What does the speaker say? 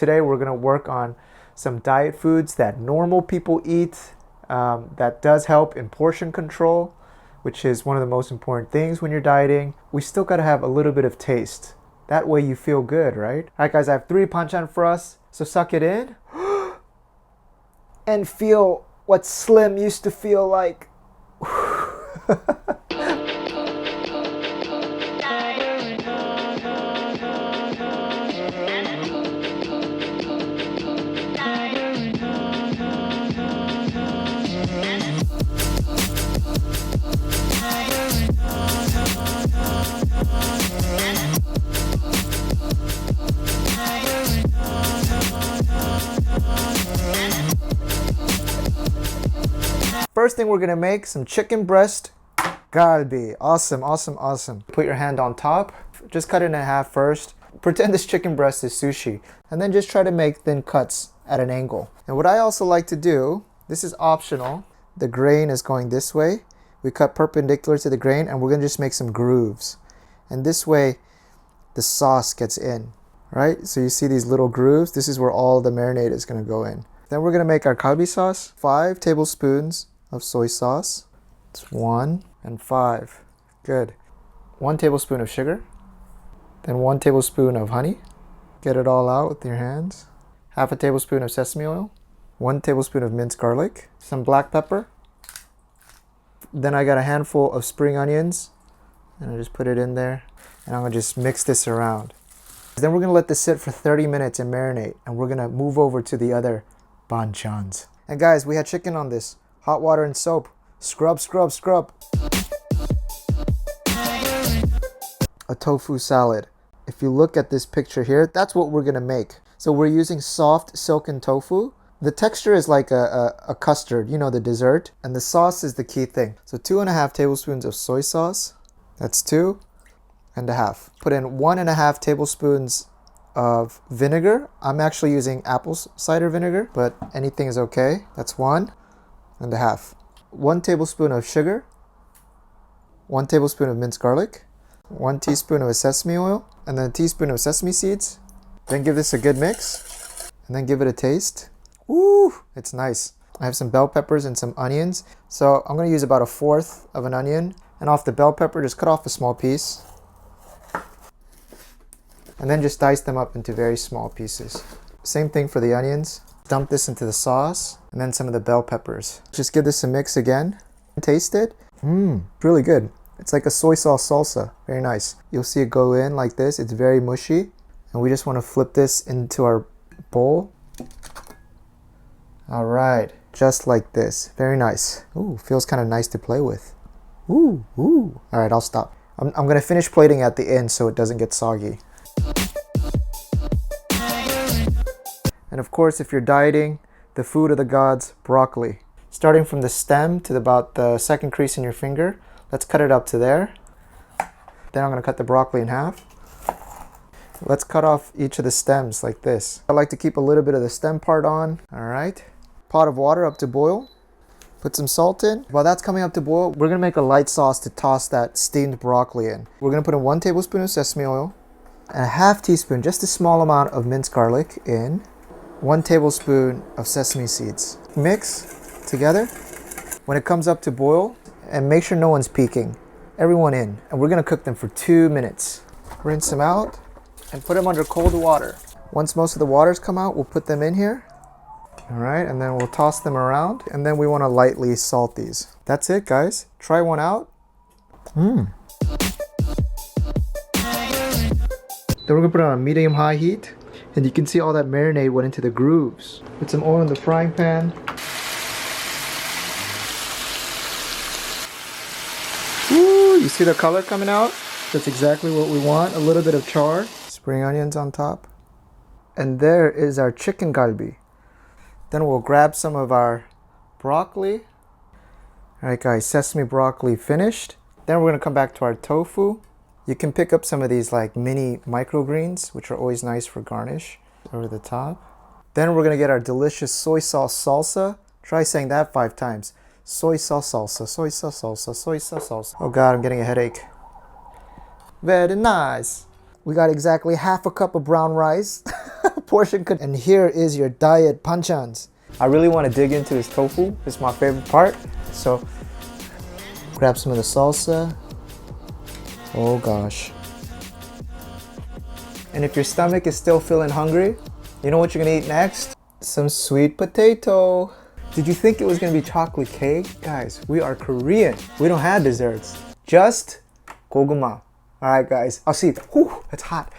Today we're gonna work on some diet foods that normal people eat that does help in portion control, which is one of the most important things when you're dieting. We still gotta have a little bit of taste. That way you feel good, right? All right, guys, I have 3 banchan for us, so suck it in and feel what slim used to feel like. First thing we're gonna make some chicken breast galbi. Awesome, awesome, awesome. Put your hand on top. Just cut it in half first. Pretend this chicken breast is sushi. And then just try to make thin cuts at an angle. And what I also like to do, this is optional. The grain is going this way. We cut perpendicular to the grain and we're gonna just make some grooves. And this way, the sauce gets in, right? So you see these little grooves? This is where all the marinade is gonna go in. Then we're gonna make our galbi sauce. 5 tablespoons of soy sauce. It's 1 and 5. Good. 1 tablespoon of sugar. Then 1 tablespoon of honey. Get it all out with your hands. Half a tablespoon of sesame oil. 1 tablespoon of minced garlic. Some black pepper. Then I got a handful of spring onions. And I just put it in there. And I'm gonna just mix this around. Then we're gonna let this sit for 30 minutes and marinate. And we're gonna move over to the other banchans. And guys, we had chicken on this. Hot water and soap. Scrub, scrub, scrub. A tofu salad. If you look at this picture here, that's what we're gonna make. So we're using soft silken tofu. The texture is like a custard, you know, the dessert. And the sauce is the key thing. So 2.5 tablespoons of soy sauce. That's 2.5. Put in 1.5 tablespoons of vinegar. I'm actually using apple cider vinegar, but anything is okay. That's 1.5. 1 tablespoon of sugar. 1 tablespoon of minced garlic. 1 teaspoon of sesame oil. And then a teaspoon of sesame seeds. Then give this a good mix. And then give it a taste. Ooh, it's nice. I have some bell peppers and some onions. So I'm gonna use about 1/4 of an onion. And off the bell pepper, just cut off a small piece. And then just dice them up into very small pieces. Same thing for the onions. Dump this into the sauce. And then some of the bell peppers. Just give this a mix again. Taste it. Really good. It's like a soy sauce salsa. Very nice. You'll see it go in like this. It's very mushy. And we just want to flip this into our bowl. All right. Just like this. Very nice. Ooh, feels kind of nice to play with. Ooh, ooh. All right, I'll stop. I'm going to finish plating at the end so it doesn't get soggy. And of course, if you're dieting, the food of the gods, broccoli. Starting from the stem to about the second crease in your finger. Let's cut it up to there. Then I'm gonna cut the broccoli in half. Let's cut off each of the stems like this. I like to keep a little bit of the stem part on. All right. Pot of water up to boil. Put some salt in. While that's coming up to boil, we're gonna make a light sauce to toss that steamed broccoli in. We're gonna put in 1 tablespoon of sesame oil and a 1/2 teaspoon, just a small amount of minced garlic in. 1 tablespoon of sesame seeds. Mix together. When it comes up to boil, and make sure no one's peeking. Everyone in. And we're gonna cook them for 2 minutes. Rinse them out and put them under cold water. Once most of the waters come out, we'll put them in here. All right, and then we'll toss them around. And then we wanna lightly salt these. That's it, guys. Try one out. Then we're gonna put it on a medium-high heat. And you can see all that marinade went into the grooves. Put some oil in the frying pan. Ooh, you see the color coming out? That's exactly what we want. A little bit of char. Spring onions on top. And there is our chicken galbi. Then we'll grab some of our broccoli. All right, guys, sesame broccoli finished. Then we're gonna come back to our tofu. You can pick up some of these like mini microgreens, which are always nice for garnish over the top. Then we're gonna get our delicious soy sauce salsa. Try saying that 5 times. Soy sauce salsa, soy sauce salsa, soy sauce salsa. Oh God, I'm getting a headache. Very nice. We got exactly 1/2 cup of brown rice. portion cut. And here is your diet Banchans. I really want to dig into this tofu. It's my favorite part. So grab some of the salsa. Oh gosh. And if your stomach is still feeling hungry, you know what you're gonna eat next? Some sweet potato. Did you think it was gonna be chocolate cake? Guys, we are Korean. We don't have desserts. Just goguma. All right, guys. I'll see you. Whew, it's hot.